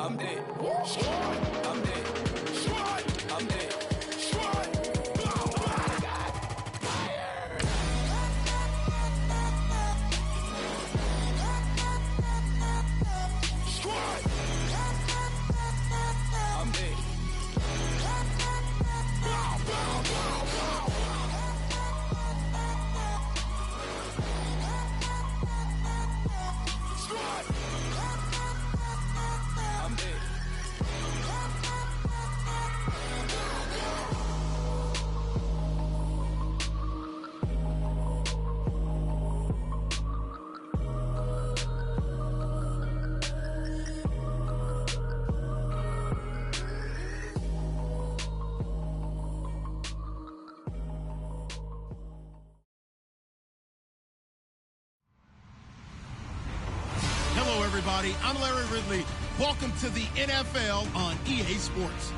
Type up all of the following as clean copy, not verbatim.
I'm dead. I'm dead. I'm dead. Everybody, I'm Larry Ridley. Welcome to the NFL on EA Sports.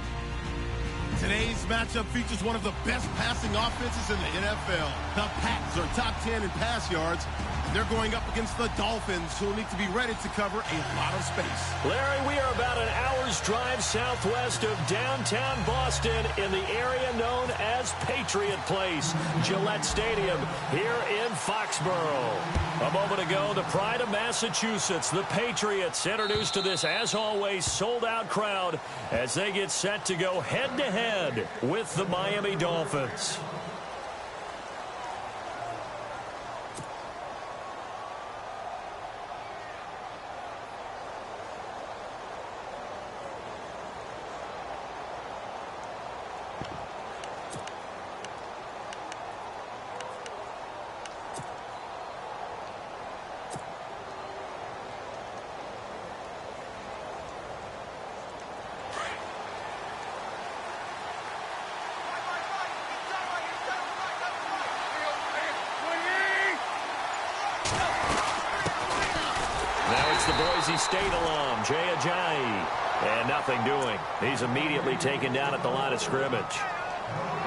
Today's matchup features one of the best passing offenses in the NFL. The Pats are top 10 in pass yards. They're going up against the Dolphins, who will need to be ready to cover a lot of space. Larry, we are about an hour's drive southwest of downtown Boston in the area known as Patriot Place, Gillette Stadium, here in Foxborough. A moment ago, the pride of Massachusetts, the Patriots, introduced to this, as always, sold-out crowd as they get set to go head-to-head with the Miami Dolphins. The Boise State alum, Jay Ajayi, and nothing doing. He's immediately taken down at the line of scrimmage.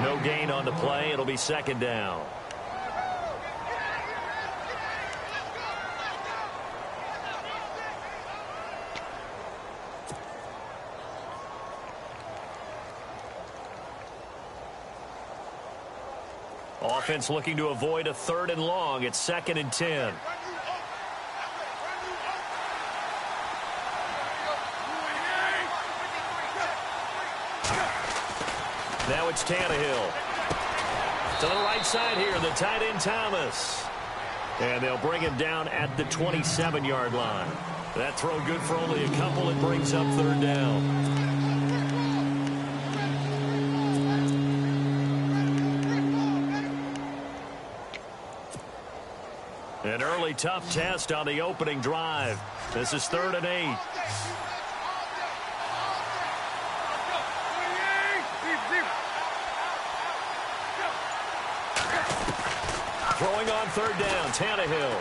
No gain on the play. It'll be second down. Offense looking to avoid a 3rd and long. It's 2nd and 10. Now it's Tannehill. To the right side here, the tight end Thomas. And they'll bring him down at the 27-yard line. That throw good for only a couple. It brings up 3rd down. An early tough test on the opening drive. This is 3rd and 8. Throwing on 3rd down, Tannehill.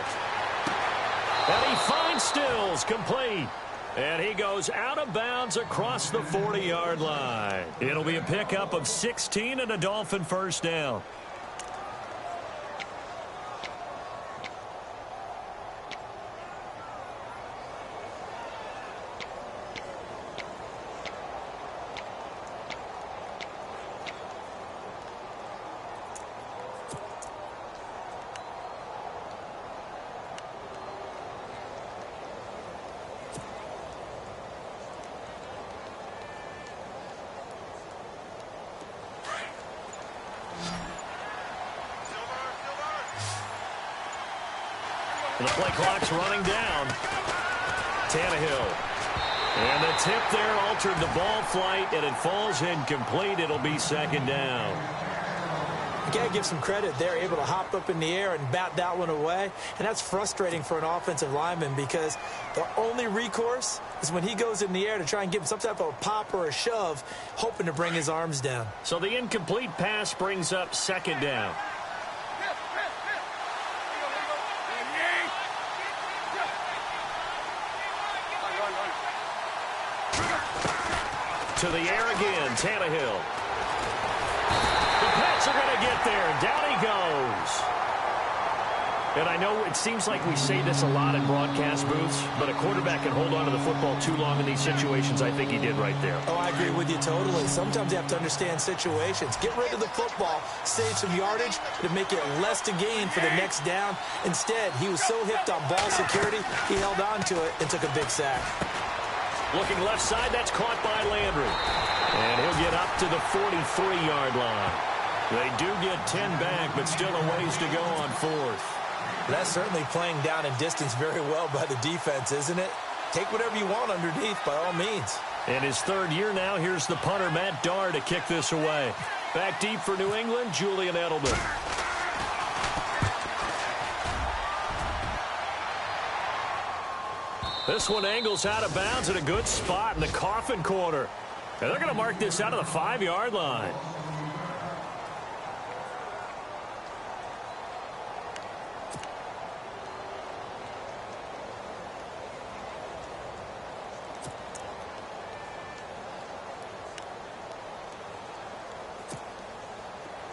And he finds Stills, complete. And he goes out of bounds across the 40-yard line. It'll be a pickup of 16 and a Dolphin 1st down. And the play clock's running down. Tannehill. And the tip there altered the ball flight, and it falls incomplete. It'll be 2nd down. You got to give some credit. They're able to hop up in the air and bat that one away. And that's frustrating for an offensive lineman because the only recourse is when he goes in the air to try and give him some type of a pop or a shove, hoping to bring his arms down. So the incomplete pass brings up 2nd down. To the air again, Tannehill. The Pats are going to get there, and down he goes. And I know it seems like we say this a lot in broadcast booths, but a quarterback can hold on to the football too long in these situations. I think he did right there. Oh, I agree with you totally. Sometimes you have to understand situations. Get rid of the football, save some yardage to make it less to gain for the next down. Instead, he was so hipped on ball security, he held on to it and took a big sack. Looking left side, that's caught by Landry. And he'll get up to the 43-yard line. They do get 10 back, but still a ways to go on fourth. That's certainly playing down in distance very well by the defense, isn't it? Take whatever you want underneath, by all means. In his third year now, here's the punter, Matt Darr, to kick this away. Back deep for New England, Julian Edelman. This one angles out of bounds at a good spot in the coffin corner. And they're going to mark this out of the 5-yard line.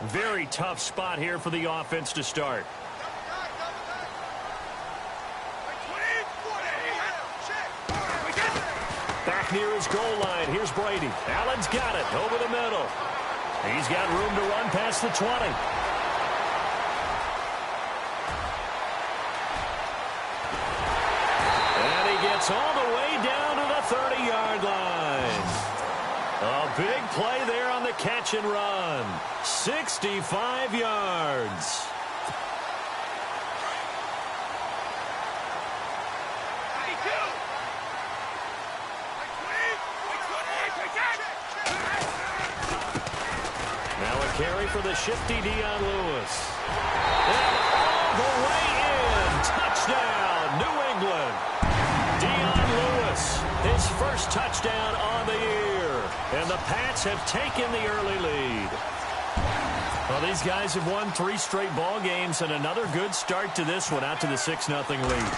Very tough spot here for the offense to start. Back near his goal line. Here's Brady. Allen's got it over the middle. He's got room to run past the 20. And he gets all the way down to the 30-yard line. A big play there on the catch and run. 65 yards. Now a carry for the shifty Dion Lewis. And all the way in. Touchdown, New England. Dion Lewis, his first touchdown on the year. And the Pats have taken the early lead. Well, these guys have won 3 straight ball games and another good start to this one out to the 6-0 lead.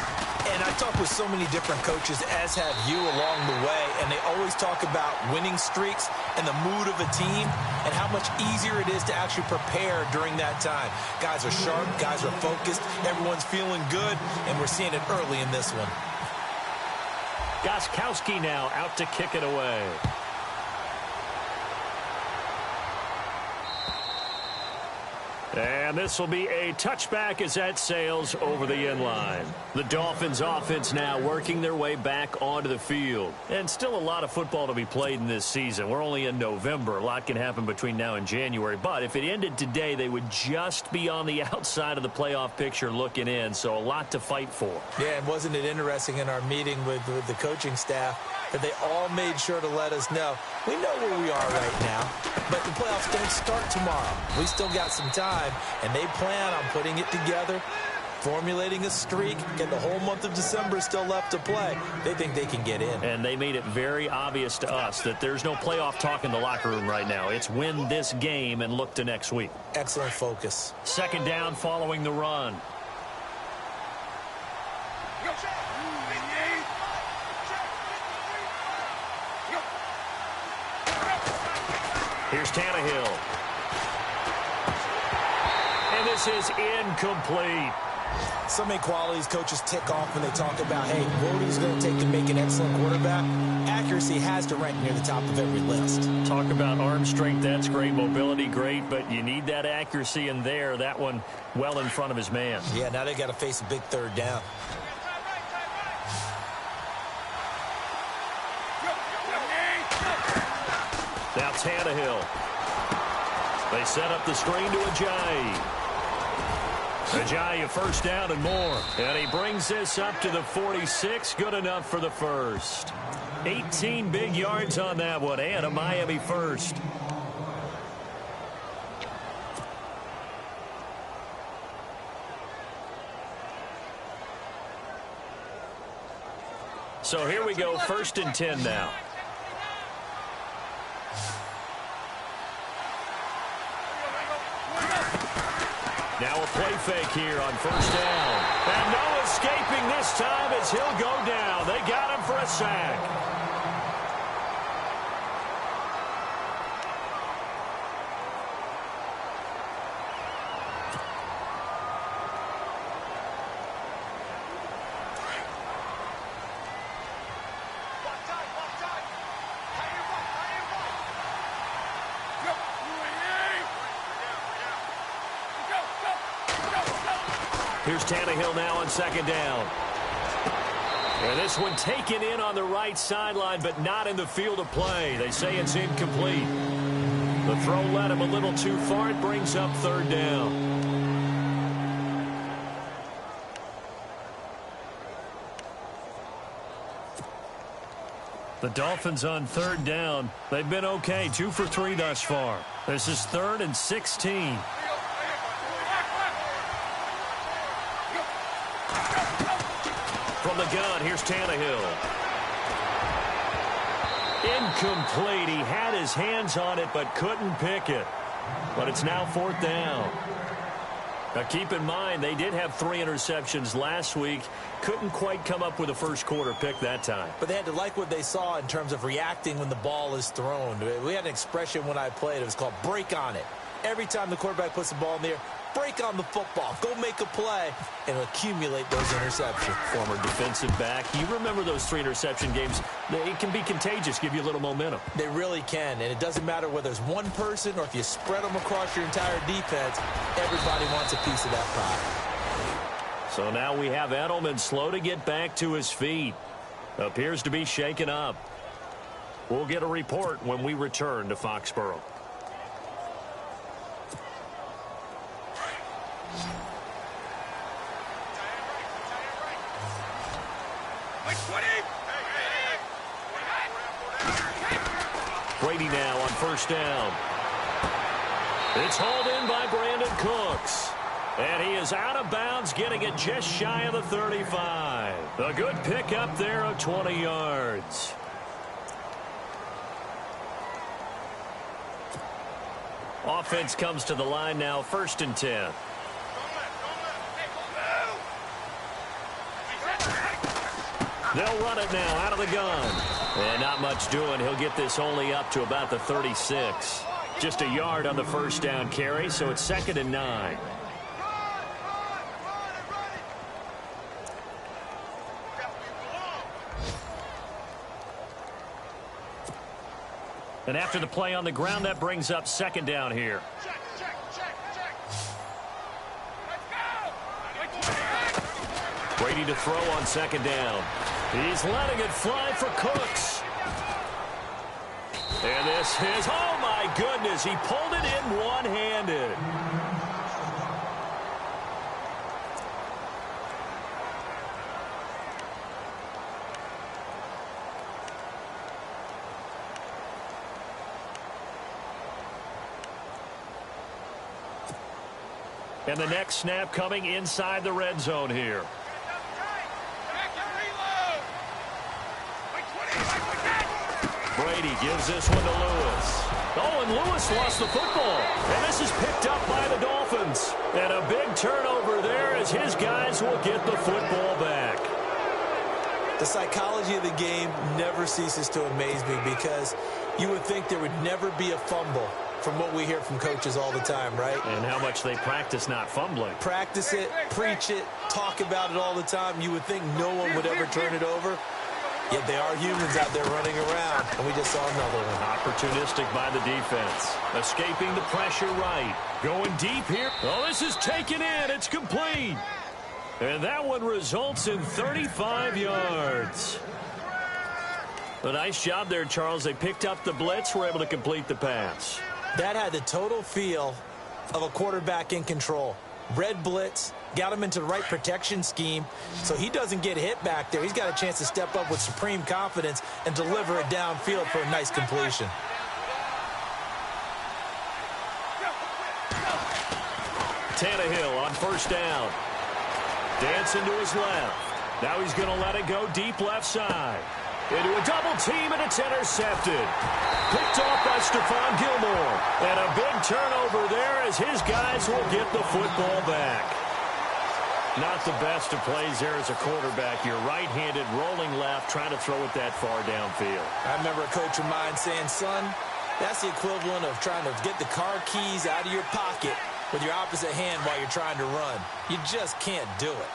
And I talked with so many different coaches, as have you, along the way, and they always talk about winning streaks and the mood of a team and how much easier it is to actually prepare during that time. Guys are sharp, guys are focused, everyone's feeling good, and we're seeing it early in this one. Gostkowski now out to kick it away. And this will be a touchback as that sails over the end line. The Dolphins offense now working their way back onto the field. And still a lot of football to be played in this season. We're only in November. A lot can happen between now and January. But if it ended today, they would just be on the outside of the playoff picture looking in. So a lot to fight for. Yeah, and wasn't it interesting in our meeting with the coaching staff that they all made sure to let us know, we know where we are right now, but the playoffs don't start tomorrow. We still got some time, and they plan on putting it together, formulating a streak, and the whole month of December is still left to play. They think they can get in. And they made it very obvious to us that there's no playoff talk in the locker room right now. It's win this game and look to next week. Excellent focus. Second down following the run. Here's Tannehill. And this is incomplete. So many qualities coaches tick off when they talk about, hey, what is it going to take to make an excellent quarterback? Accuracy has to rank near the top of every list. Talk about arm strength, that's great. Mobility, great. But you need that accuracy in there. That one well in front of his man. Yeah, now they got to face a big third down. Now Tannehill. They set up the screen to Ajayi. Ajayi a first down and more. And he brings this up to the 46. Good enough for the first. 18 big yards on that one and a Miami first. So here we go, 1st and 10 now. Now a play fake here on 1st down. And no escaping this time as he'll go down. They got him for a sack. Here's Tannehill now on second down. And this one taken in on the right sideline, but not in the field of play. They say it's incomplete. The throw led him a little too far. It brings up third down. The Dolphins on third down. They've been okay, 2 for 3 thus far. This is 3rd and 16. From the gun, here's Tannehill. Incomplete. He had his hands on it, but couldn't pick it. But it's now 4th down. Now, keep in mind, they did have 3 interceptions last week. Couldn't quite come up with a first-quarter pick that time. But they had to like what they saw in terms of reacting when the ball is thrown. We had an expression when I played. It was called break on it. Every time the quarterback puts the ball in the air, break on the football. Go make a play and accumulate those interceptions. Former defensive back. You remember those 3 interception games. It can be contagious, give you a little momentum. They really can, and it doesn't matter whether it's one person or if you spread them across your entire defense, everybody wants a piece of that pie. So now we have Edelman slow to get back to his feet. Appears to be shaken up. We'll get a report when we return to Foxborough. Brady now on first down. It's hauled in by Brandon Cooks. And he is out of bounds, getting it just shy of the 35. A good pickup there of 20 yards. Offense comes to the line now, 1st and 10. They'll run it now out of the gun. And not much doing. He'll get this only up to about the 36. Just a yard on the first down carry, so it's 2nd and 9. And after the play on the ground, that brings up 2nd down here. Brady to throw on 2nd down. He's letting it fly for Cooks. And this is, oh my goodness, he pulled it in one-handed. And the next snap coming inside the red zone here. Brady gives this one to Lewis. Oh, and Lewis lost the football. And this is picked up by the Dolphins. And a big turnover there as his guys will get the football back. The psychology of the game never ceases to amaze me because you would think there would never be a fumble from what we hear from coaches all the time, right? And how much they practice not fumbling. Practice it, preach it, talk about it all the time. You would think no one would ever turn it over. Yet they are humans out there running around, and we just saw another one. Opportunistic by the defense. Escaping the pressure right. Going deep here. Oh, this is taken in. It's complete. And that one results in 35 yards. A nice job there, Charles. They picked up the blitz, were able to complete the pass. That had the total feel of a quarterback in control. Red blitz, got him into the right protection scheme, so he doesn't get hit back there. He's got a chance to step up with supreme confidence and deliver it downfield for a nice completion. Tannehill on first down. Dancing to his left. Now he's going to let it go deep left side. Into a double team, and it's intercepted. Picked off by Stephon Gilmore. And a big turnover there as his guys will get the football back. Not the best of plays there as a quarterback. You're right-handed, rolling left, trying to throw it that far downfield. I remember a coach of mine saying, son, that's the equivalent of trying to get the car keys out of your pocket with your opposite hand while you're trying to run. You just can't do it.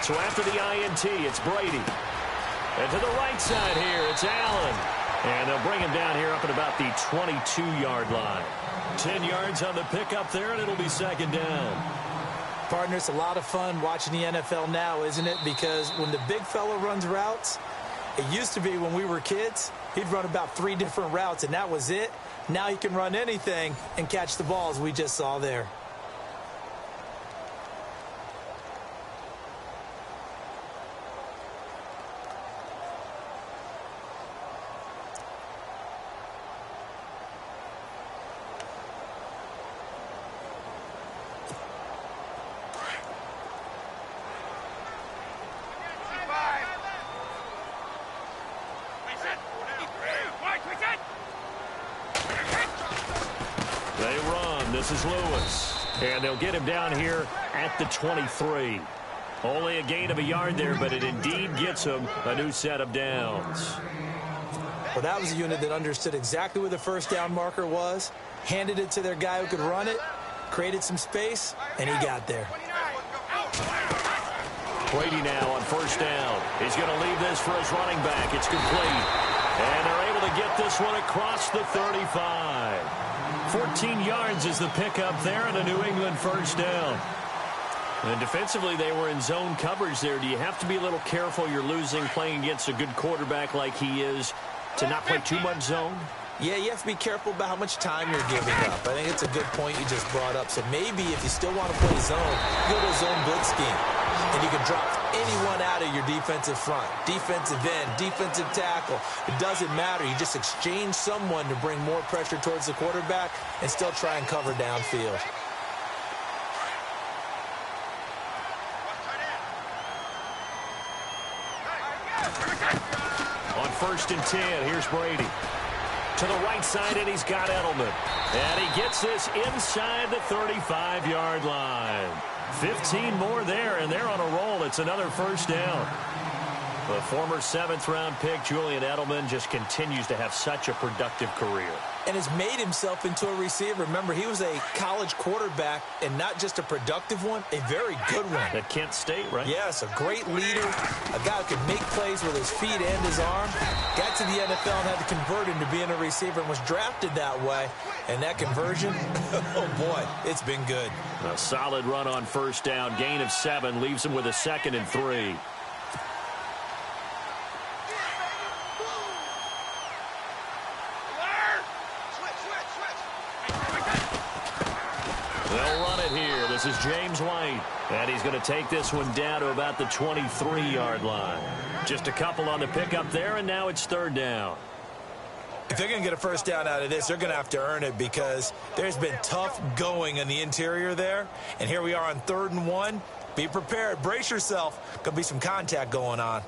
So after the INT, it's Brady. And to the right side here, it's Allen. And they'll bring him down here up at about the 22-yard line. 10 yards on the pickup there, and it'll be second down. Partner, it's a lot of fun watching the NFL now, isn't it? Because when the big fella runs routes, it used to be when we were kids, he'd run about 3 different routes, and that was it. Now he can run anything and catch the balls we just saw there. This is Lewis, and they'll get him down here at the 23. Only a gain of a yard there, but it indeed gets him a new set of downs. Well, that was a unit that understood exactly where the first down marker was, handed it to their guy who could run it, created some space, and he got there. Brady now on first down. He's going to leave this for his running back. It's complete. And they're able to get this one across the 35. 14 yards is the pickup there and a New England first down. And defensively, they were in zone coverage there. Do you have to be a little careful you're losing playing against a good quarterback like he is to not play too much zone? Yeah, you have to be careful about how much time you're giving up. I think it's a good point you just brought up. So maybe if you still want to play zone, go to a zone blitz scheme. And you can drop anyone out of your defensive front. Defensive end, defensive tackle. It doesn't matter. You just exchange someone to bring more pressure towards the quarterback and still try and cover downfield. On first and 10, here's Brady. To the right side, and he's got Edelman. And he gets this inside the 35-yard line. 15 more there, and they're on a roll. It's another first down. The former 7th-round pick, Julian Edelman, just continues to have such a productive career. And has made himself into a receiver. Remember, he was a college quarterback, and not just a productive one, a very good one. At Kent State, right? Yes, a great leader, a guy who could make plays with his feet and his arm. Got to the NFL and had to convert into being a receiver and was drafted that way. And that conversion, oh boy, it's been good. A solid run on first down. Gain of 7 leaves him with a 2nd and 3. They'll run it here. This is James White. And he's going to take this one down to about the 23-yard line. Just a couple on the pickup there, and now it's 3rd down. If they're going to get a first down out of this, they're going to have to earn it because there's been tough going in the interior there. And here we are on 3rd and 1. Be prepared. Brace yourself. Going to be some contact going on.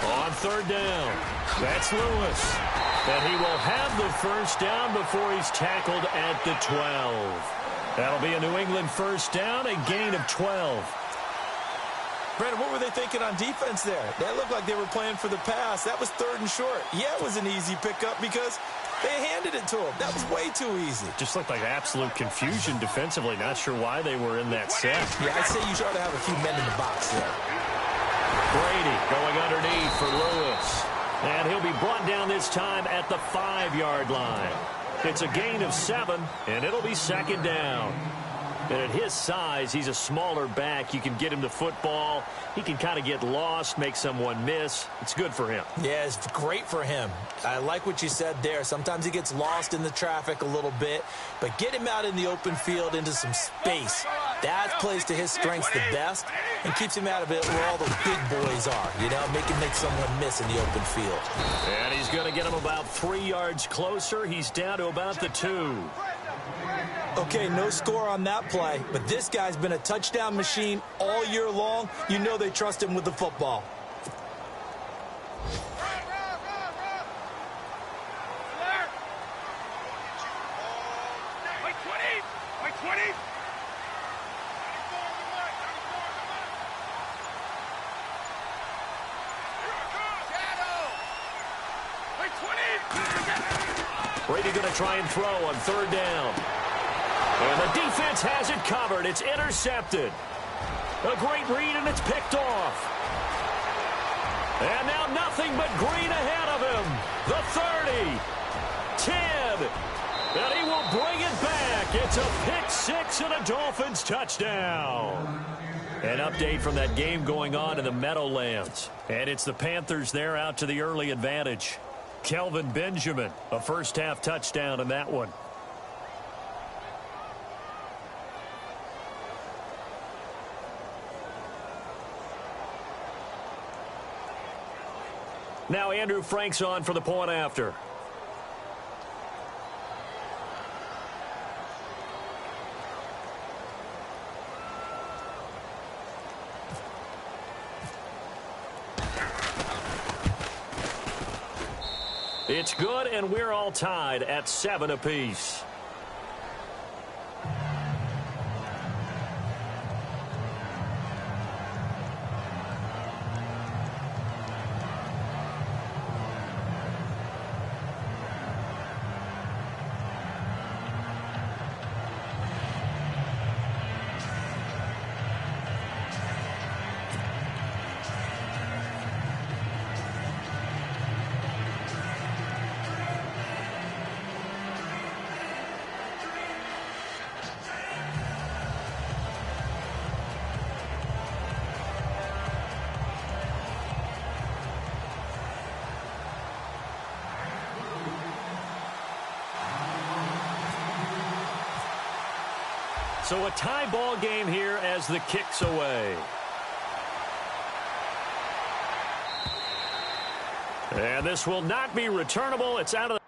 On 3rd down, that's Lewis. And he will have the first down before he's tackled at the 12. That'll be a New England first down, a gain of 12. Brandon, what were they thinking on defense there? That looked like they were playing for the pass. That was 3rd and short. Yeah, it was an easy pickup because they handed it to him. That was way too easy. Just looked like absolute confusion defensively. Not sure why they were in that set. Yeah, I'd say you ought to have a few men in the box there. Brady going underneath for Lewis. And he'll be brought down this time at the 5-yard line. It's a gain of 7, and it'll be 2nd down. And at his size, he's a smaller back. You can get him the football. He can kind of get lost, make someone miss. It's good for him. Yeah, it's great for him. I like what you said there. Sometimes he gets lost in the traffic a little bit, but get him out in the open field into some space. That plays to his strengths the best and keeps him out of it where all the big boys are, you know, make someone miss in the open field. And he's going to get him about 3 yards closer. He's down to about the 2. Okay, no score on that play, but this guy's been a touchdown machine all year long. You know they trust him with the football. Brady going to try and throw on 3rd down. And the defense has it covered. It's intercepted. A great read, and it's picked off. And now nothing but green ahead of him. The 30, 10, and he will bring it back. It's a pick six and a Dolphins touchdown. An update from that game going on in the Meadowlands. And it's the Panthers there out to the early advantage. Kelvin Benjamin, a first-half touchdown in that one. Now Andrew Frank's on for the point after. It's good, and we're all tied at 7 apiece. So a tie ball game here as the kick's away. And this will not be returnable. It's out of the...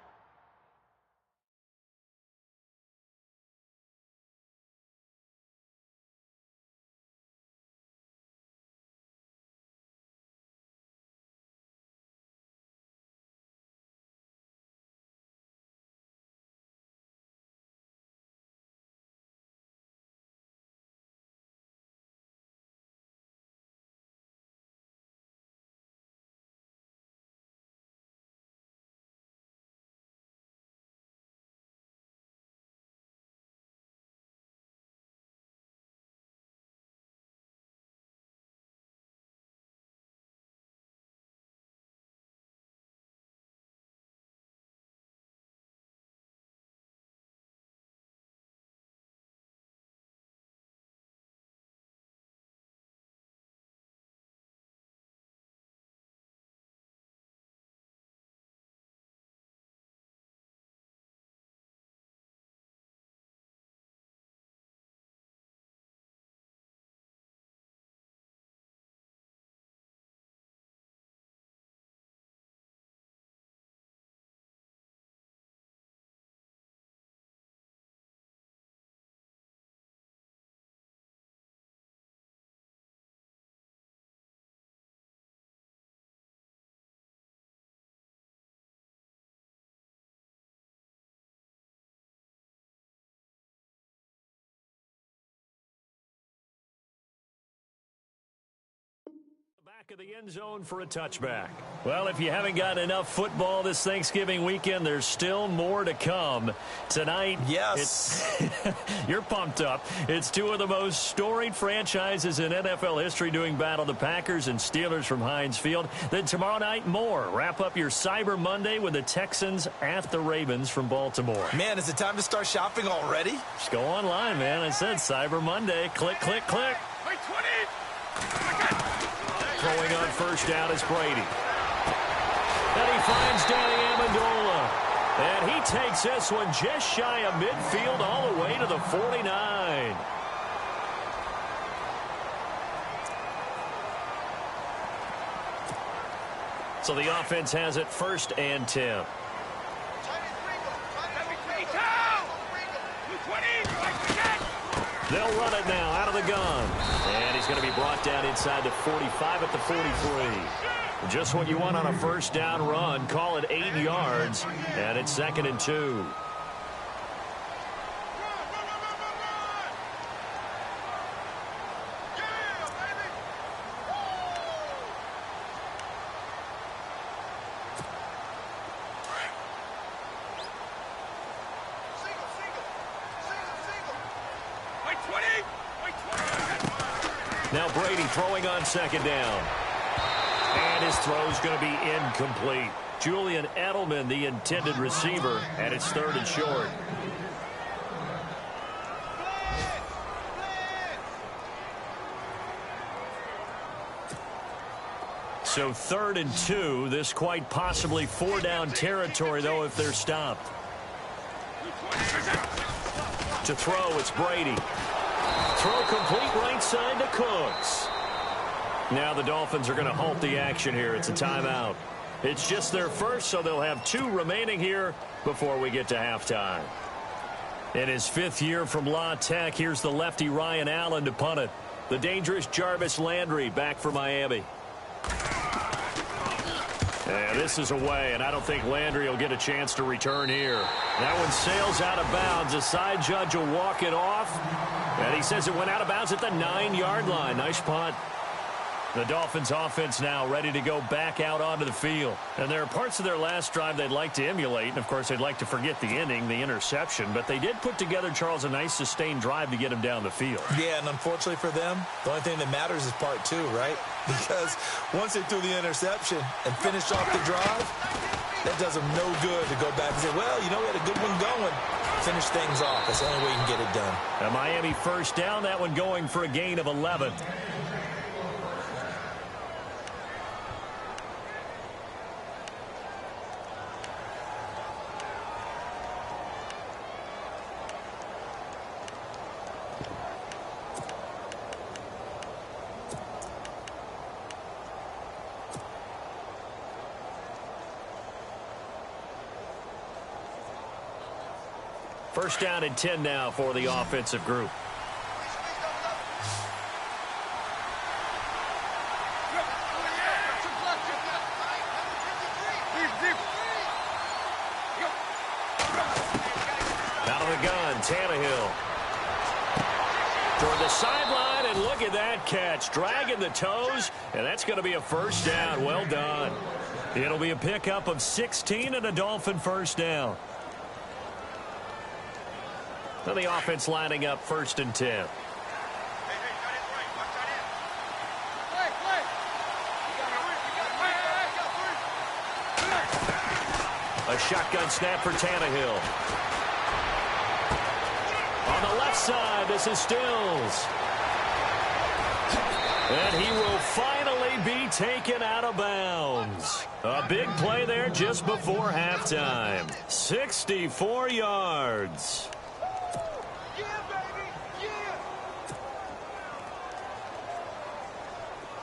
Back of the end zone for a touchback. Well, if you haven't got enough football this Thanksgiving weekend, there's still more to come. Tonight, yes, you're pumped up. It's two of the most storied franchises in NFL history doing battle, the Packers and Steelers from Heinz Field. Then tomorrow night, more. Wrap up your Cyber Monday with the Texans at the Ravens from Baltimore. Man, is it time to start shopping already? Just go online, man. I said Cyber Monday. Click, click, click. Wait, 20! Throwing on first down is Brady. And he finds Danny Amendola. And he takes this one just shy of midfield all the way to the 49. So the offense has it first and 10. They'll run it now out of the gun. And he's going to be brought down inside the 45 at the 43. Just what you want on a first down run. Call it 8 yards. And it's 2nd and 2. Now Brady throwing on second down. And his throw's going to be incomplete. Julian Edelman, the intended receiver, and it's 3rd and short. So 3rd and 2. This quite possibly 4-down territory, though, if they're stopped. To throw, it's Brady. Throw complete right side to Cooks. Now the Dolphins are going to halt the action here. It's a timeout. It's just their first, so they'll have 2 remaining here before we get to halftime. In his 5th year from La Tech, here's the lefty Ryan Allen to punt it. The dangerous Jarvis Landry back for Miami. And this is away, and I don't think Landry will get a chance to return here. That one sails out of bounds. A side judge will walk it off, and he says it went out of bounds at the 9-yard line. Nice punt. The Dolphins offense now ready to go back out onto the field. And there are parts of their last drive they'd like to emulate. And, of course, they'd like to forget the inning, the interception. But they did put together, Charles, a nice sustained drive to get him down the field. Yeah, and unfortunately for them, the only thing that matters is part 2, right? Because once they threw the interception and finished off the drive, that does them no good to go back and say, well, you know, we had a good one going. Finish things off. That's the only way you can get it done. A Miami first down, that one going for a gain of 11. First down and 10 now for the offensive group. Out of the gun, Tannehill. Toward the sideline, and look at that catch. Dragging the toes, and that's going to be a first down. Well done. It'll be a pickup of 16 and a Dolphin first down. And the offense lining up 1st and 10. A shotgun snap for Tannehill. On the left side, this is Stills. And he will finally be taken out of bounds. A big play there just before halftime. 64 yards.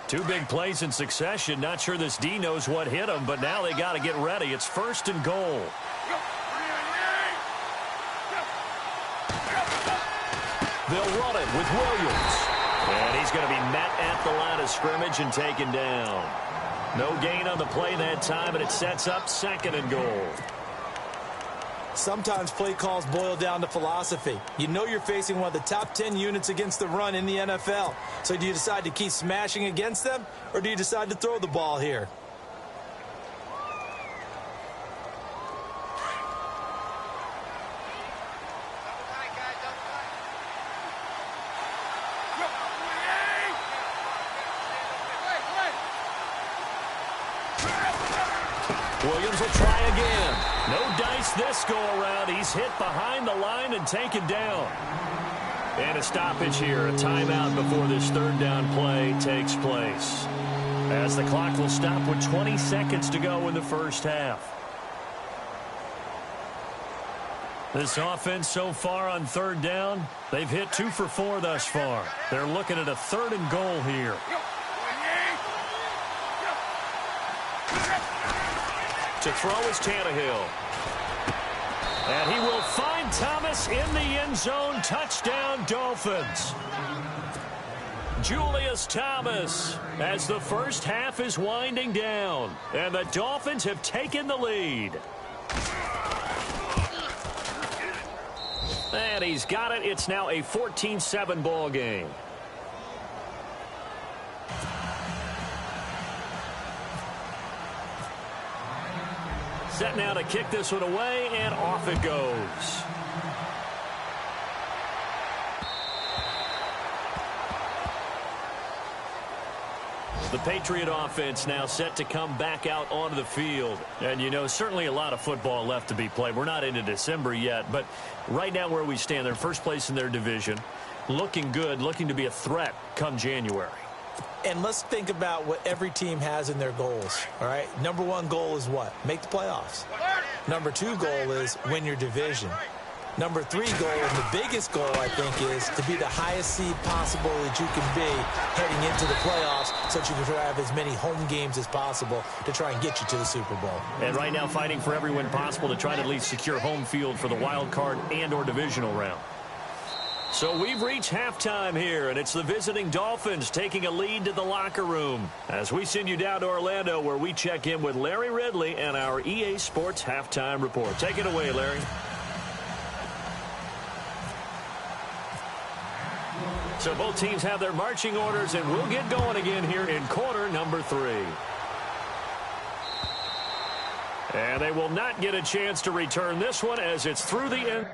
2 big plays in succession. Not sure this D knows what hit him, but now they got to get ready. It's 1st and goal. They'll run it with Williams. And he's going to be met at the line of scrimmage and taken down. No gain on the play that time, and it sets up 2nd and goal. Sometimes play calls boil down to philosophy. You know you're facing one of the top 10 units against the run in the NFL. So do you decide to keep smashing against them, or do you decide to throw the ball here? Williams will try again. No dice this go-around. He's hit behind the line and taken down. And a stoppage here, a timeout before this 3rd down play takes place. As the clock will stop with 20 seconds to go in the first half. This offense so far on 3rd down, they've hit 2 for 4 thus far. They're looking at a 3rd and goal here. To throw is Tannehill. And he will find Thomas in the end zone. Touchdown, Dolphins. Julius Thomas as the first half is winding down. And the Dolphins have taken the lead. And he's got it. It's now a 14-7 ball game. Set now to kick this one away, and off it goes. The Patriot offense now set to come back out onto the field. And, you know, certainly a lot of football left to be played. We're not into December yet, but right now where we stand, they're first place in their division. Looking good, looking to be a threat come January. And let's think about what every team has in their goals, all right? Number one goal is what? Make the playoffs. Number two goal is win your division. Number three goal, and the biggest goal, I think, is to be the highest seed possible that you can be heading into the playoffs so that you can have as many home games as possible to try and get you to the Super Bowl. And right now fighting for every win possible to try to at least secure home field for the wild card and or divisional round. So we've reached halftime here, and it's the visiting Dolphins taking a lead to the locker room as we send you down to Orlando where we check in with Larry Ridley and our EA Sports Halftime Report. Take it away, Larry. So both teams have their marching orders, and we'll get going again here in quarter number 3. And they will not get a chance to return this one as it's through the end.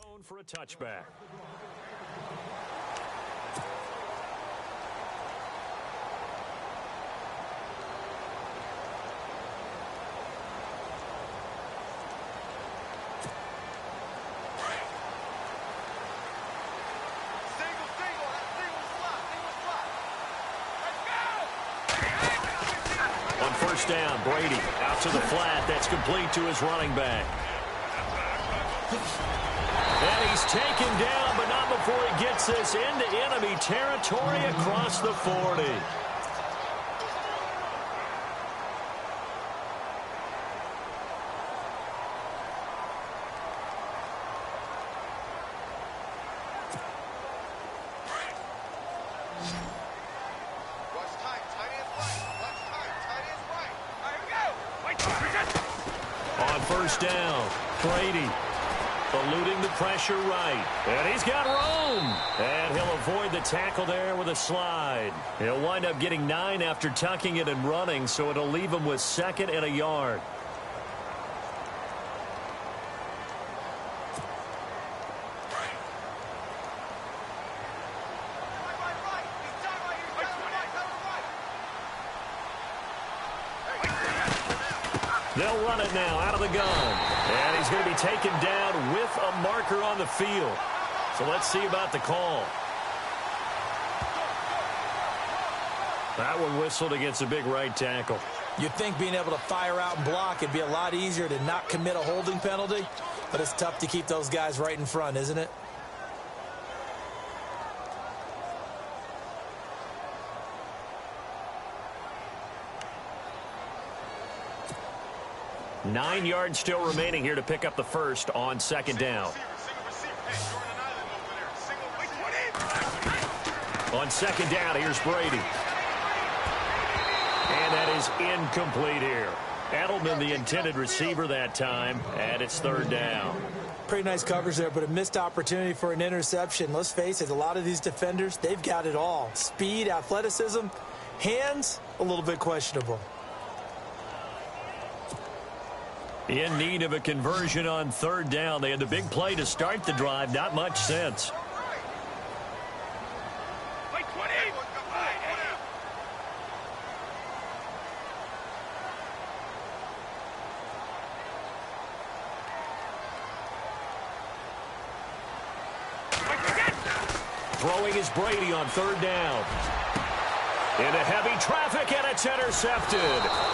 Zone for a touchback. On first down, Brady out to the flat. That's complete to his running back. And he's taken down, but not before he gets this into enemy territory across the 40. On first down, Brady eluding the pressure right. And he's got room. And he'll avoid the tackle there with a slide. He'll wind up getting 9 after tucking it and running, so it'll leave him with 2nd and a yard. They'll run it now out of the gun. And he's going to be taken down with a marker on the field. So let's see about the call. That one whistled against a big right tackle. You'd think being able to fire out and block it'd be a lot easier to not commit a holding penalty, but it's tough to keep those guys right in front, isn't it? Nine yards still remaining here to pick up the first on 2nd down. On 2nd down, here's Brady. And that is incomplete here. Edelman, the intended receiver that time, and it's 3rd down. Pretty nice coverage there, but a missed opportunity for an interception. Let's face it, a lot of these defenders, they've got it all. Speed, athleticism, hands, a little bit questionable. In need of a conversion on 3rd down. They had the big play to start the drive. Not much sense. Throwing is Brady on 3rd down. Into heavy traffic, and it's intercepted.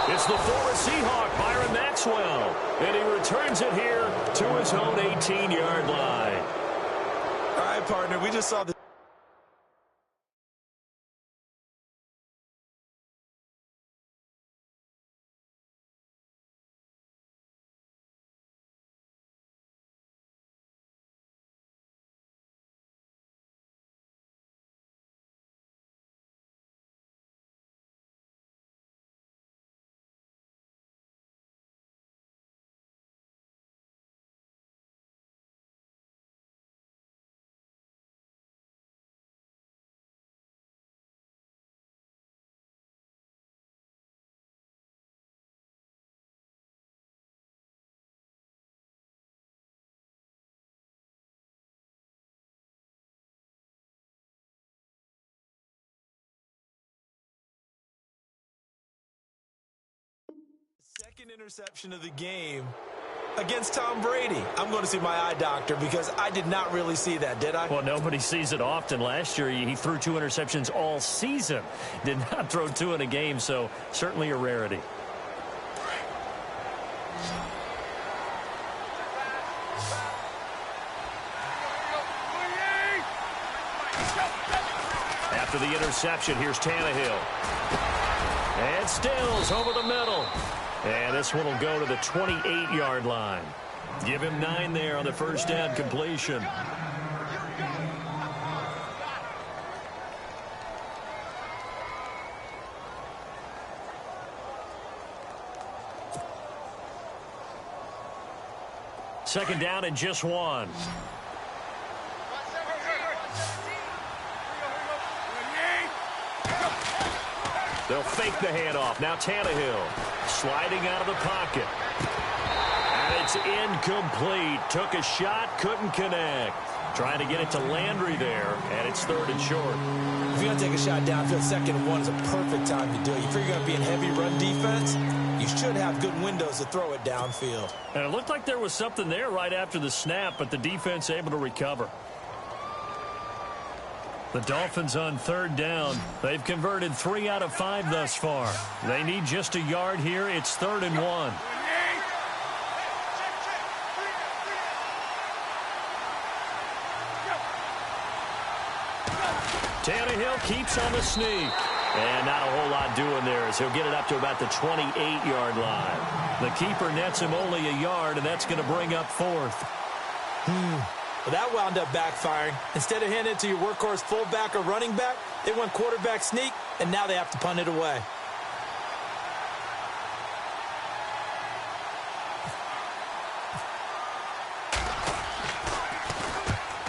It's the former Seahawk, Byron Maxwell. And he returns it here to his own 18-yard line. All right, partner, we just saw the Second interception of the game against Tom Brady. I'm going to see my eye doctor because I did not really see that, did I? Well, nobody sees it often. Last year, he threw 2 interceptions all season. Did not throw 2 in a game, so certainly a rarity. After the interception, here's Tannehill. And Stills over the middle. And this one will go to the 28-yard line. Give him 9 there on the first down completion. Second down and just 1. They'll fake the handoff. Now Tannehill sliding out of the pocket. And it's incomplete. Took a shot, couldn't connect. Trying to get it to Landry there, and it's 3rd and short. If you're going to take a shot downfield, 2nd and 1 is a perfect time to do it. You figure you're going to be in heavy run defense, you should have good windows to throw it downfield. And it looked like there was something there right after the snap, but the defense able to recover. The Dolphins on 3rd down. They've converted 3 out of 5 thus far. They need just a yard here. It's 3rd and 1. Tannehill keeps on the sneak. And not a whole lot doing there as he'll get it up to about the 28-yard line. The keeper nets him only a yard, and that's going to bring up 4th. Well, that wound up backfiring. Instead of handing it to your workhorse fullback or running back, they went quarterback sneak, and now they have to punt it away.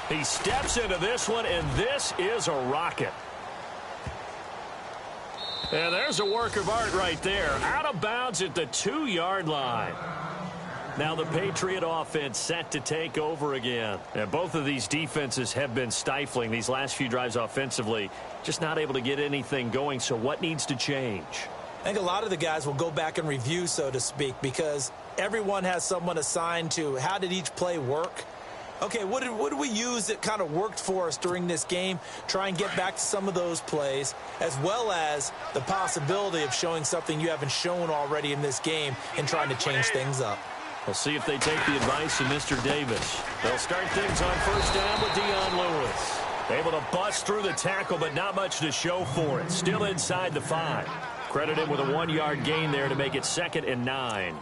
He steps into this one, and this is a rocket. And there's a work of art right there. Out of bounds at the 2-yard line. Now the Patriot offense set to take over again. And both of these defenses have been stifling these last few drives offensively. Just not able to get anything going. So what needs to change? I think a lot of the guys will go back and review, so to speak, because everyone has someone assigned to how did each play work. Okay, what did we use that kind of worked for us during this game? Try and get back to some of those plays, as well as the possibility of showing something you haven't shown already in this game and trying to change things up. We'll see if they take the advice of Mr. Davis. They'll start things on 1st down with Dion Lewis. Able to bust through the tackle, but not much to show for it. Still inside the 5. Credit him with a 1-yard gain there to make it 2nd and 9.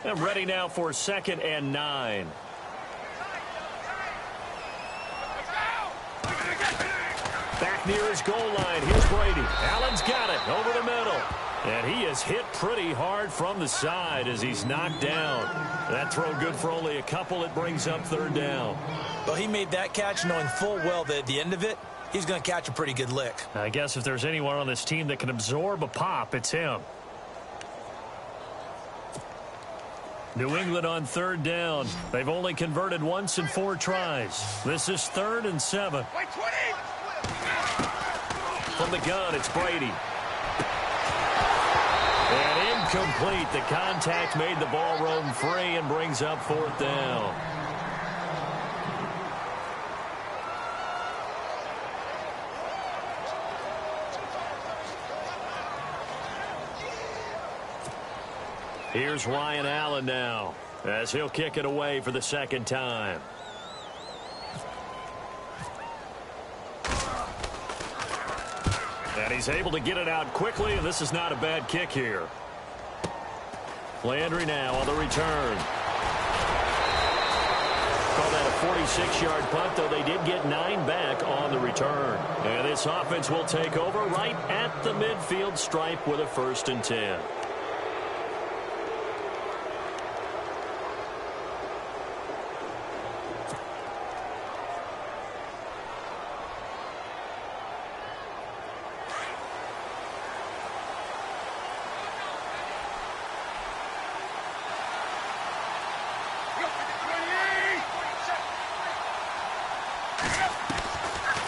I'm ready now for 2nd and 9. Back near his goal line. Here's Brady. Allen's got it over the middle. And he is hit pretty hard from the side as he's knocked down. That throw good for only a couple. It brings up 3rd down. Well, he made that catch knowing full well that at the end of it, he's going to catch a pretty good lick. I guess if there's anyone on this team that can absorb a pop, it's him. New England on 3rd down. They've only converted once in 4 tries. This is 3rd and 7. From the gun, it's Brady. And incomplete. The contact made the ball roam free and brings up 4th down. Here's Ryan Allen now as he'll kick it away for the 2nd time. And he's able to get it out quickly, and this is not a bad kick here. Landry now on the return. Call that a 46-yard punt, though they did get 9 back on the return. And this offense will take over right at the midfield stripe with a 1st and 10.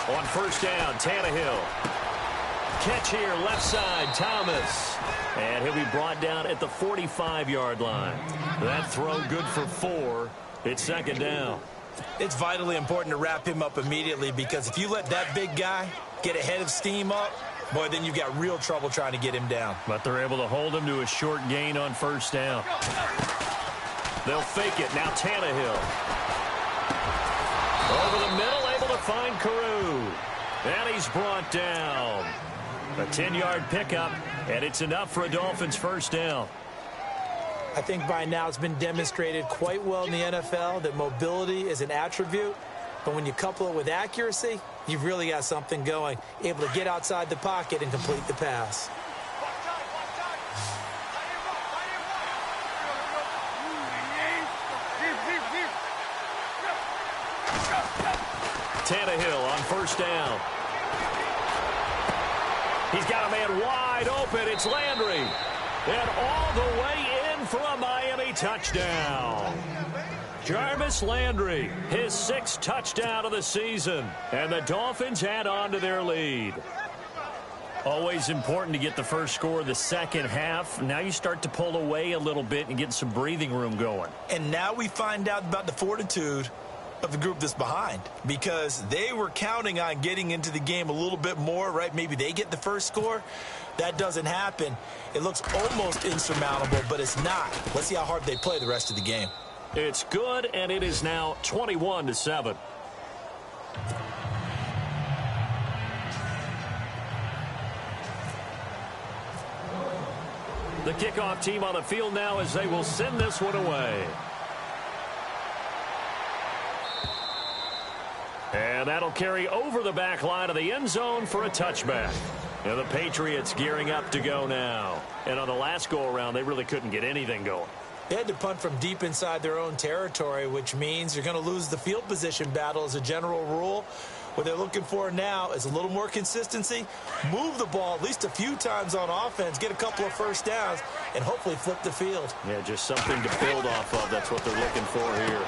On first down, Tannehill. Catch here, left side, Thomas. And he'll be brought down at the 45-yard line. That throw good for 4. It's second down. It's vitally important to wrap him up immediately, because if you let that big guy get a head of steam up, boy, then you've got real trouble trying to get him down. But they're able to hold him to a short gain on first down. They'll fake it. Now Tannehill. Over the middle, able to find Carew. And he's brought down. A 10-yard pickup, and it's enough for a Dolphins first down. I think by now it's been demonstrated quite well in the NFL that mobility is an attribute, but when you couple it with accuracy, you've really got something going, able to get outside the pocket and complete the pass. Tannehill on first down. He's got a man wide open. It's Landry. And all the way in for a Miami touchdown. Jarvis Landry, his 6th touchdown of the season. And the Dolphins add on to their lead. Always important to get the first score of the second half. Now you start to pull away a little bit and get some breathing room going. And now we find out about the fortitude of the group that's behind, because they were counting on getting into the game a little bit more, right? Maybe they get the first score. That doesn't happen. It looks almost insurmountable, but it's not. Let's see how hard they play the rest of the game. It's good, and it is now 21-7. The kickoff team on the field now as they will send this one away. And that'll carry over the back line of the end zone for a touchback. And the Patriots gearing up to go now. And on the last go-around, they really couldn't get anything going. They had to punt from deep inside their own territory, which means you're going to lose the field position battle as a general rule. What they're looking for now is a little more consistency, move the ball at least a few times on offense, get a couple of first downs, and hopefully flip the field. Yeah, just something to build off of. That's what they're looking for here.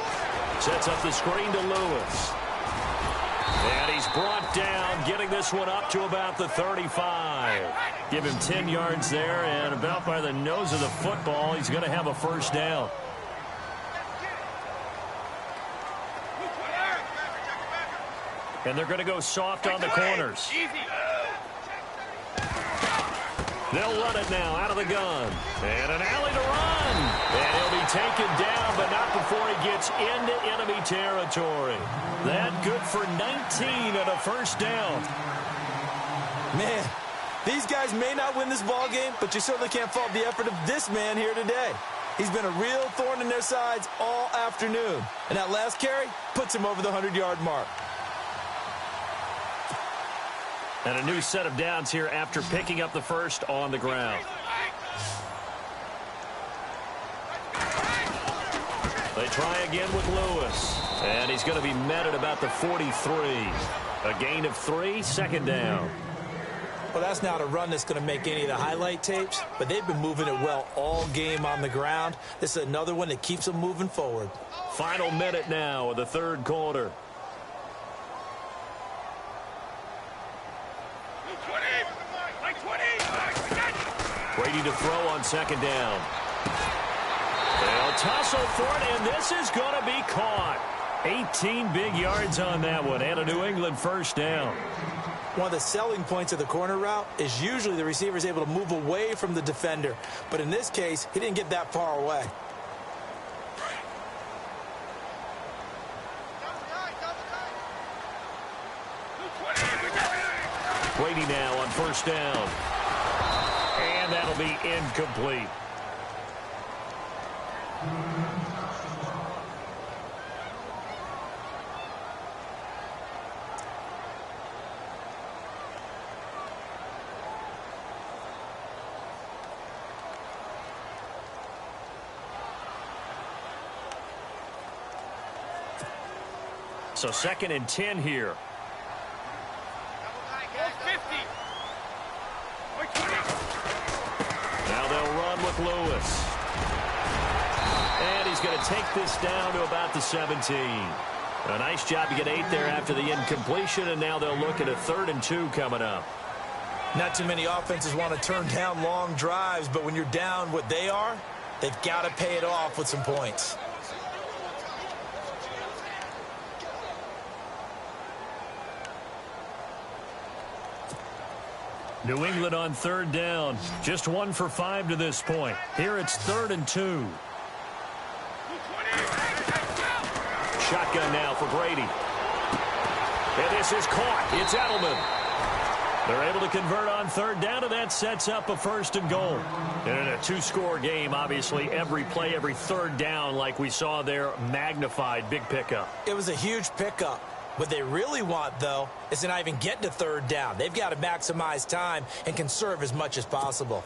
Sets up the screen to Lewis. And he's brought down, getting this one up to about the 35. Give him 10 yards there, and about by the nose of the football, he's going to have a first down. And they're going to go soft on the corners. They'll run it now out of the gun. And an alley to run. And he'll be taken down, but not before he gets into enemy territory. That good for 19 and a first down. Man, these guys may not win this ball game, but you certainly can't fault the effort of this man here today. He's been a real thorn in their sides all afternoon. And that last carry puts him over the 100-yard mark. And a new set of downs here after picking up the first on the ground. They try again with Lewis. And he's going to be met at about the 43. A gain of 3, second down. Well, that's not a run that's going to make any of the highlight tapes, but they've been moving it well all game on the ground. This is another one that keeps them moving forward. Final minute now of the third quarter. Brady to throw on second down. They'll tussle for it, and this is going to be caught. 18 big yards on that one, and a New England first down. One of the selling points of the corner route is usually the receiver is able to move away from the defender. But in this case, he didn't get that far away. Brady now on first down. And that'll be incomplete. So 2nd and 10 here. Now they'll run with Lewis. And he's going to take this down to about the 17. A nice job to get 8 there after the incompletion, and now they'll look at a 3rd and 2 coming up. Not too many offenses want to turn down long drives, but when you're down what they are, they've got to pay it off with some points. New England on 3rd down. Just 1 for 5 to this point. Here it's 3rd and 2. Shotgun now for Brady. And this is caught. It's Edelman. They're able to convert on 3rd down, and that sets up a 1st and goal. And in a 2-score game, obviously, every play, every 3rd down, like we saw there, magnified. Big pickup. It was a huge pickup. What they really want, though, is to not even get to 3rd down. They've got to maximize time and conserve as much as possible.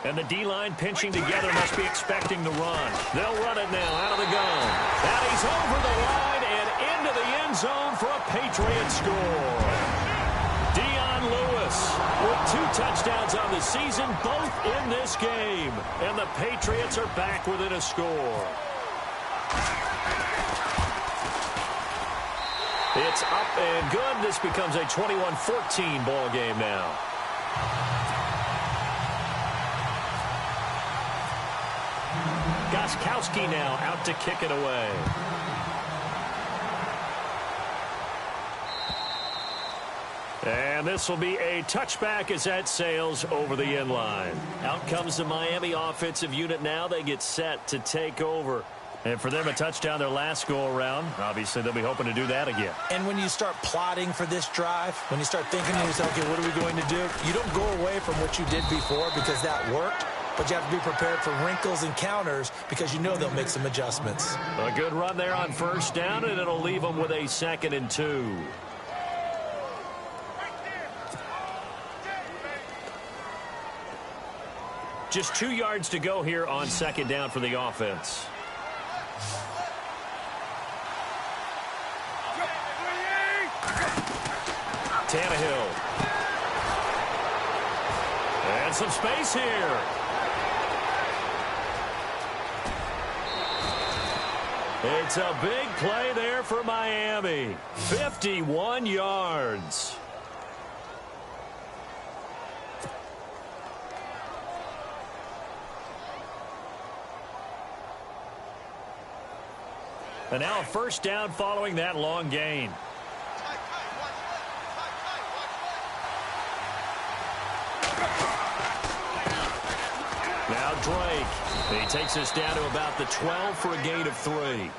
And the D-line pinching together must be expecting the run. They'll run it now out of the gun. And he's over the line and into the end zone for a Patriot score. Dion Lewis with 2 touchdowns on the season, both in this game. And the Patriots are back within a score. It's up and good. This becomes a 21-14 ball game now. Gostkowski now out to kick it away. And this will be a touchback as that sails over the end line. Out comes the Miami offensive unit now. They get set to take over. And for them, a touchdown their last go-around. Obviously, they'll be hoping to do that again. And when you start plotting for this drive, when you start thinking to yourself, okay, what are we going to do? You don't go away from what you did before because that worked. But you have to be prepared for wrinkles and counters because you know they'll make some adjustments. A good run there on 1st down, and it'll leave them with a 2nd and 2. Just 2 yards to go here on 2nd down for the offense. Tannehill. And some space here. It's a big play there for Miami. 51 yards. And now a 1st down following that long gain. Now Drake. He takes us down to about the 12 for a gain of 3.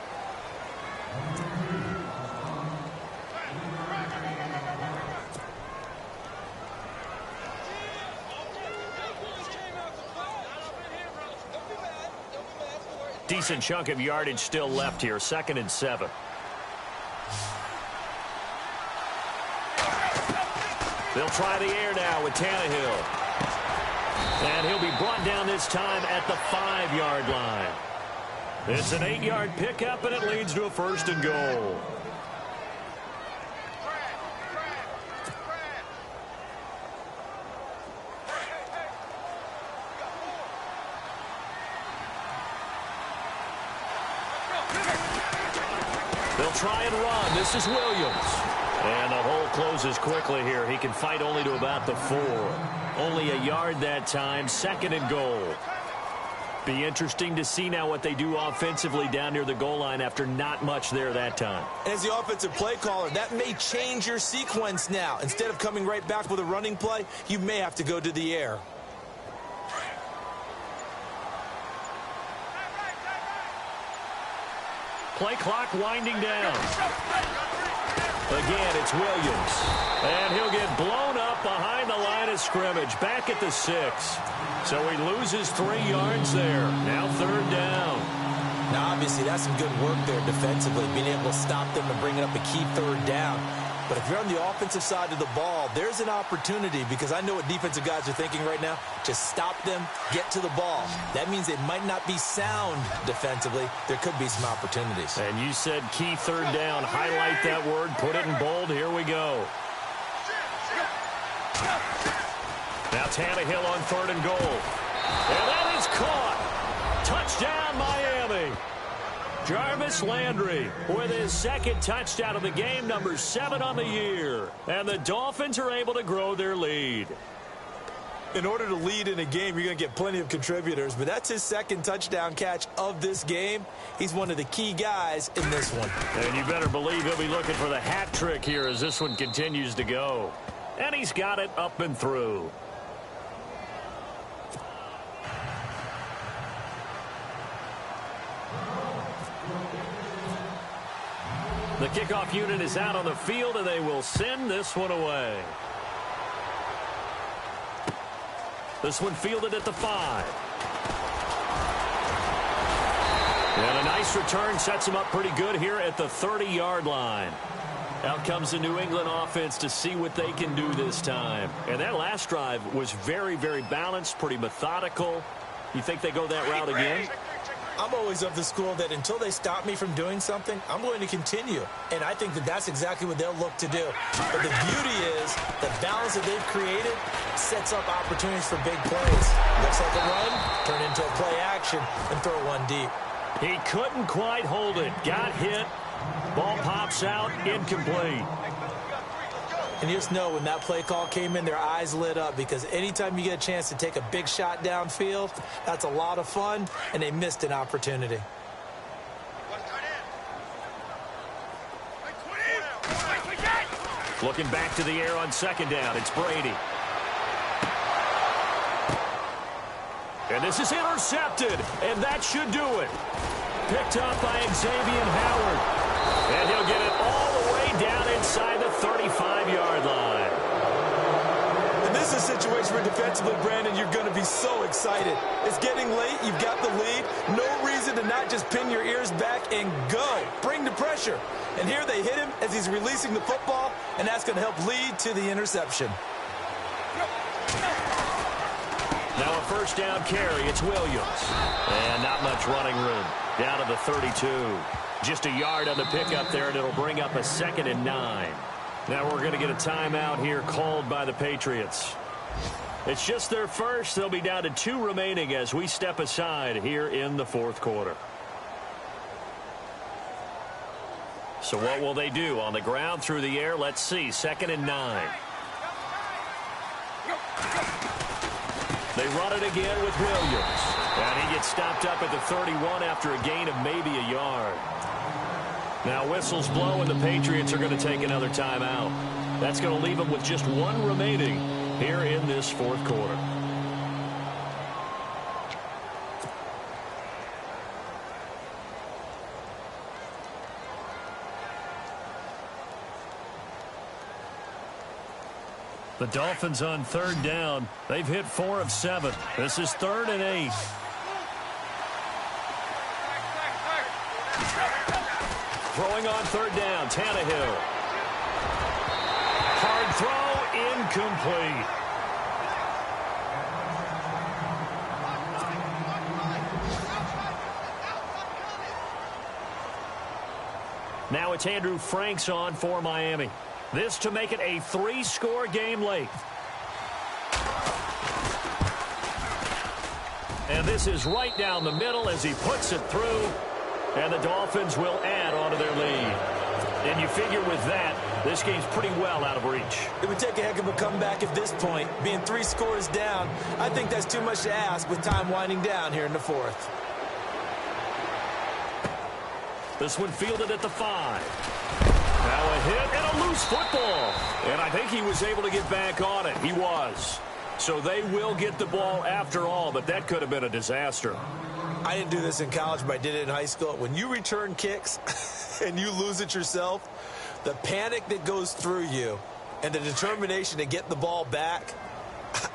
Decent chunk of yardage still left here. 2nd and 7. They'll try the air now with Tannehill. And he'll be brought down this time at the 5-yard line. It's an 8-yard pickup, and it leads to a 1st and goal. They'll try and run. This is Williams. And the hole closes quickly here. He can fight only to about the 4. Only a yard that time. 2nd and goal. Be interesting to see now what they do offensively down near the goal line after not much there that time. As the offensive play caller, that may change your sequence now. Instead of coming right back with a running play, you may have to go to the air. Play clock winding down. Again, it's Williams. And he'll get blown up behind the line of scrimmage. Back at the 6. So he loses 3 yards there. Now 3rd down. Now, obviously, that's some good work there defensively, being able to stop them and bringing up a key 3rd down. But if you're on the offensive side of the ball, there's an opportunity because I know what defensive guys are thinking right now. Just stop them, get to the ball. That means they might not be sound defensively. There could be some opportunities. And you said key 3rd down. Highlight that word. Put it in bold. Here we go. Now Tannehill on 3rd and goal. And that is caught. Touchdown, Miami. Jarvis Landry with his second touchdown of the game, number 7 on the year. And the Dolphins are able to grow their lead. In order to lead in a game, you're going to get plenty of contributors, but that's his second touchdown catch of this game. He's one of the key guys in this one. And you better believe he'll be looking for the hat trick here as this one continues to go. And he's got it up and through. The kickoff unit is out on the field, and they will send this one away. This one fielded at the 5. And a nice return sets him up pretty good here at the 30-yard line. Out comes the New England offense to see what they can do this time. And that last drive was very, very balanced, pretty methodical. You think they go that route again? I'm always of the school that until they stop me from doing something, I'm going to continue. And I think that that's exactly what they'll look to do. But the beauty is the balance that they've created sets up opportunities for big plays. Looks like a run, turn into a play action, and throw one deep. He couldn't quite hold it. Got hit. Ball pops out, incomplete. And you just know when that play call came in, their eyes lit up, because anytime you get a chance to take a big shot downfield, that's a lot of fun, and they missed an opportunity. Looking back to the air on second down, it's Brady. And this is intercepted, and that should do it. Picked up by Xavier Howard. And he'll get it all the way down inside the 35-yard line. And this is a situation where defensively, Brandon, you're going to be so excited. It's getting late. You've got the lead. No reason to not just pin your ears back and go. Bring the pressure. And here they hit him as he's releasing the football, and that's going to help lead to the interception. Now a first down carry. It's Williams. And not much running room. Down to the 32. Just a yard on the pickup there, and it'll bring up a 2nd and 9. Now we're going to get a timeout here called by the Patriots. It's just their first. They'll be down to 2 remaining as we step aside here in the 4th quarter. So what will they do? On the ground, through the air, let's see. 2nd and 9. They run it again with Williams. And he gets stopped up at the 31 after a gain of maybe a yard. Now whistles blow, and the Patriots are going to take another timeout. That's going to leave them with just 1 remaining here in this 4th quarter. The Dolphins on 3rd down. They've hit 4 of 7. This is 3rd and 8. Throwing on 3rd down, Tannehill. Hard throw, incomplete. Now it's Andrew Franks on for Miami. This to make it a 3-score game late. And this is right down the middle as he puts it through. And the Dolphins will add on to their lead. And you figure with that, this game's pretty well out of reach. It would take a heck of a comeback at this point. Being 3 scores down, I think that's too much to ask with time winding down here in the 4th. This one fielded at the 5. Now a hit and a loose football. And I think he was able to get back on it. He was. So they will get the ball after all, but that could have been a disaster. I didn't do this in college, but I did it in high school. When you return kicks and you lose it yourself, the panic that goes through you and the determination to get the ball back,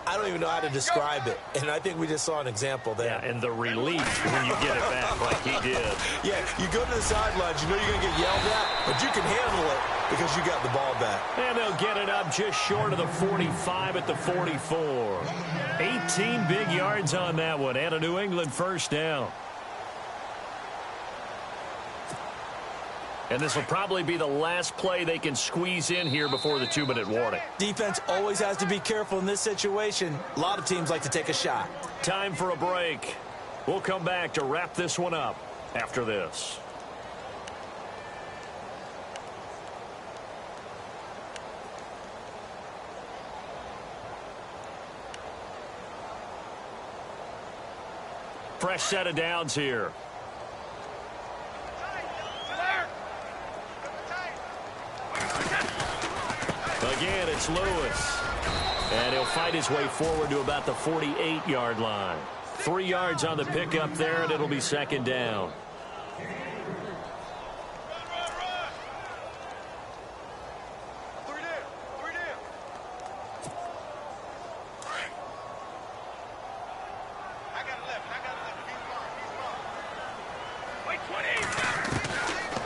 I don't even know how to describe it. And I think we just saw an example there. Yeah, and the relief when you get it back like he did. Yeah, you go to the sidelines, you know you're going to get yelled at, but you can handle it because you got the ball back. And they'll get it up just short of the 45 at the 44. 18 big yards on that one, and a New England first down. And this will probably be the last play they can squeeze in here before the 2-minute warning. Defense always has to be careful in this situation. A lot of teams like to take a shot. Time for a break. We'll come back to wrap this one up after this. Fresh set of downs here. Again, it's Lewis. And he'll fight his way forward to about the 48-yard line. 3 yards on the pickup there, and it'll be second down.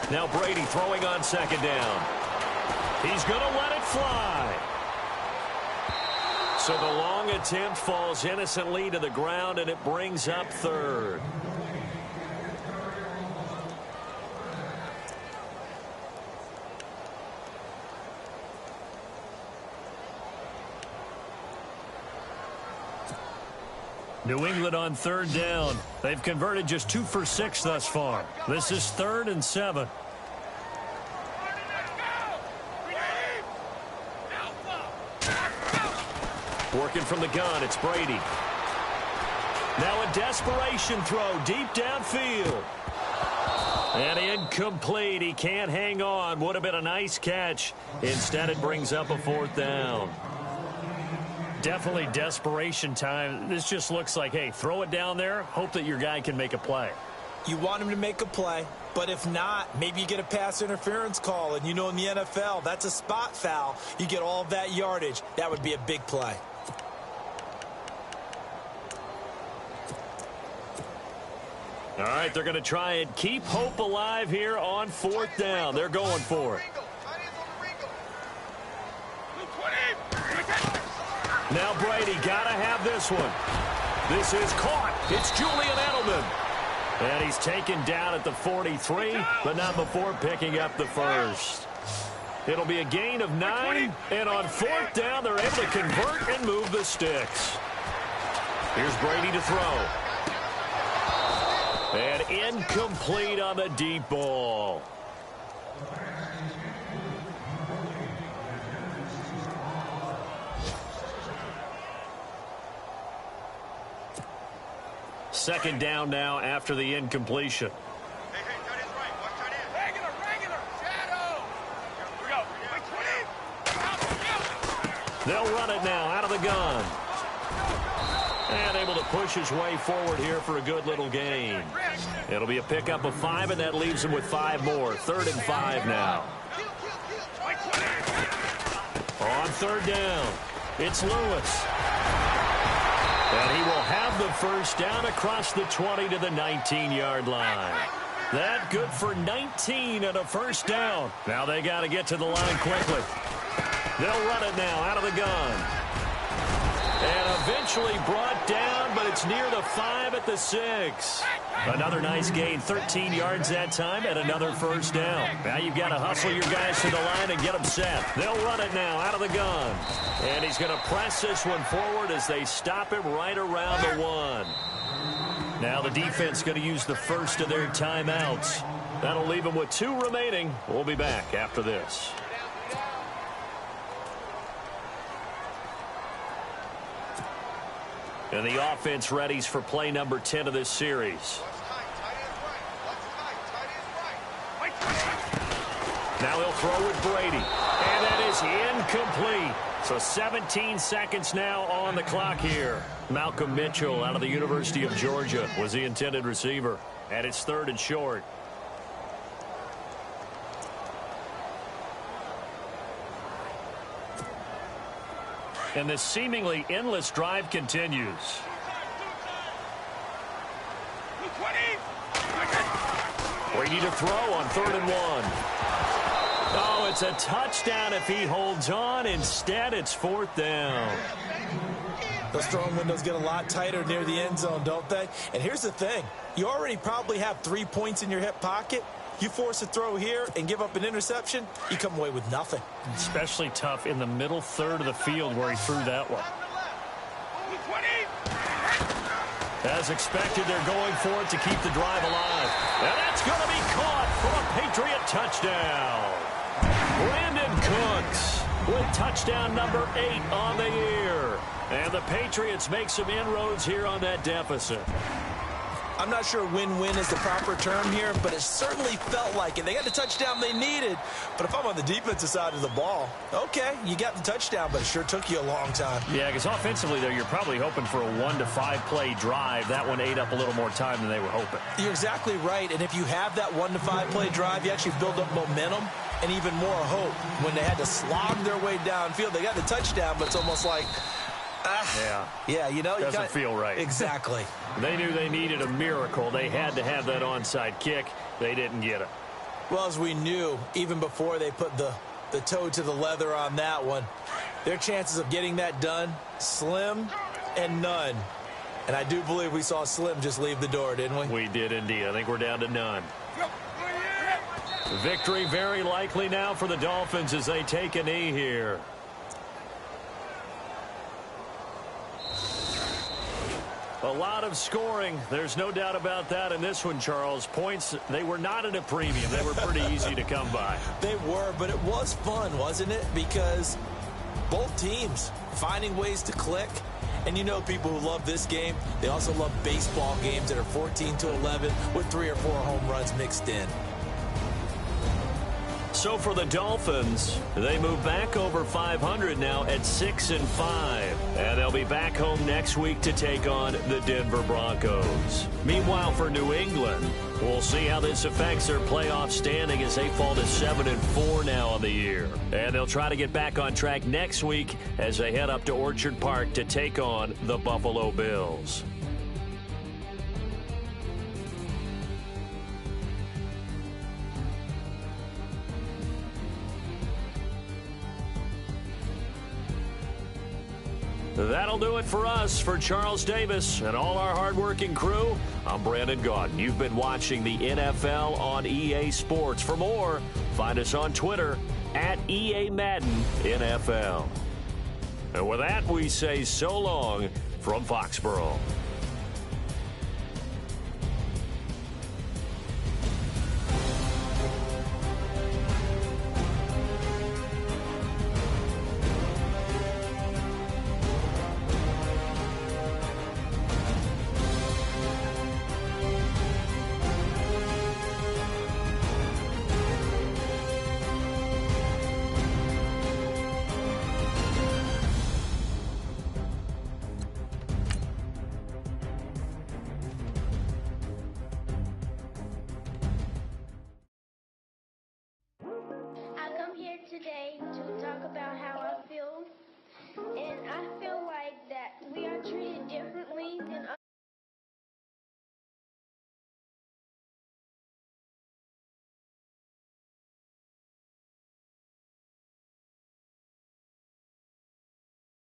Now Brady throwing on second down. He's going to let it fly. So the long attempt falls innocently to the ground, and it brings up third. New England on third down. They've converted just 2 for 6 thus far. This is 3rd and 7. Working from the gun, it's Brady. Now a desperation throw deep downfield. And incomplete. He can't hang on. Would have been a nice catch. Instead, it brings up a 4th down. Definitely desperation time. This just looks like, hey, throw it down there. Hope that your guy can make a play. You want him to make a play, but if not, maybe you get a pass interference call. And you know in the NFL, that's a spot foul. You get all of that yardage. That would be a big play. All right, they're going to try and keep hope alive here on 4th down. They're going for it. Now Brady got to have this one. This is caught. It's Julian Edelman. And he's taken down at the 43, but not before picking up the first. It'll be a gain of 9, and on 4th down, they're able to convert and move the sticks. Here's Brady to throw. And incomplete on the deep ball. Second down now after the incompletion. They'll run it now out of the gun. And able to push his way forward here for a good little gain. It'll be a pickup of 5, and that leaves him with 5 more. 3rd and 5 now. On 3rd down, it's Lewis. And he will have the first down across the 20 to the 19-yard line. That good for 19 and a first down. Now they got to get to the line quickly. They'll run it now out of the gun. And eventually brought down, but it's near the 5 at the 6. Another nice gain, 13 yards that time, and another first down. Now you've got to hustle your guys to the line and get them set. They'll run it now out of the gun. And he's going to press this one forward as they stop him right around the 1. Now the defense going to use the first of their timeouts. That'll leave them with 2 remaining. We'll be back after this. And the offense readies for play number 10 of this series. Now he'll throw with Brady. And that is incomplete. So 17 seconds now on the clock here. Malcolm Mitchell out of the University of Georgia was the intended receiver. And it's 3rd and short. And this seemingly endless drive continues. Brady to throw on 3rd and 1. Oh, it's a touchdown if he holds on. Instead, it's 4th down. Those throwing windows get a lot tighter near the end zone, don't they? And here's the thing. You already probably have 3 points in your hip pocket. You force a throw here and give up an interception, you come away with nothing. Especially tough in the middle 3rd of the field where he threw that one. As expected, they're going for it to keep the drive alive. And that's going to be caught for a Patriot touchdown. Brandon Cooks with touchdown number 8 on the year. And the Patriots make some inroads here on that deficit. I'm not sure win-win is the proper term here, but it certainly felt like it. They got the touchdown they needed, but if I'm on the defensive side of the ball, okay, you got the touchdown, but it sure took you a long time. Yeah, because offensively there, you're probably hoping for a 1 to 5 play drive. That one ate up a little more time than they were hoping. You're exactly right, and if you have that 1 to 5 play drive, you actually build up momentum and even more hope. When they had to slog their way downfield, they got the touchdown, but it's almost like, yeah, you know, doesn't feel right. Exactly. They knew they needed a miracle. They had to have that onside kick. They didn't get it. Well, as we knew, even before they put the toe to the leather on that one, their chances of getting that done, slim and none. And I do believe we saw Slim just leave the door, didn't we? We did indeed. I think we're down to none. Victory very likely now for the Dolphins as they take a knee here. A lot of scoring. There's no doubt about that in this one, Charles. Points, they were not at a premium. They were pretty easy to come by. They were, but it was fun, wasn't it? Because both teams finding ways to click. And you know people who love this game, they also love baseball games that are 14-11 with 3 or 4 home runs mixed in. So for the Dolphins, they move back over 500 now at 6-5. And they'll be back home next week to take on the Denver Broncos. Meanwhile, for New England, we'll see how this affects their playoff standing as they fall to 7-4 now on the year. And they'll try to get back on track next week as they head up to Orchard Park to take on the Buffalo Bills. That'll do it for us. For Charles Davis and all our hardworking crew, I'm Brandon Gaudin. You've been watching the NFL on EA Sports. For more, find us on Twitter at EA Madden NFL. And with that, we say so long from Foxborough. Today to talk about how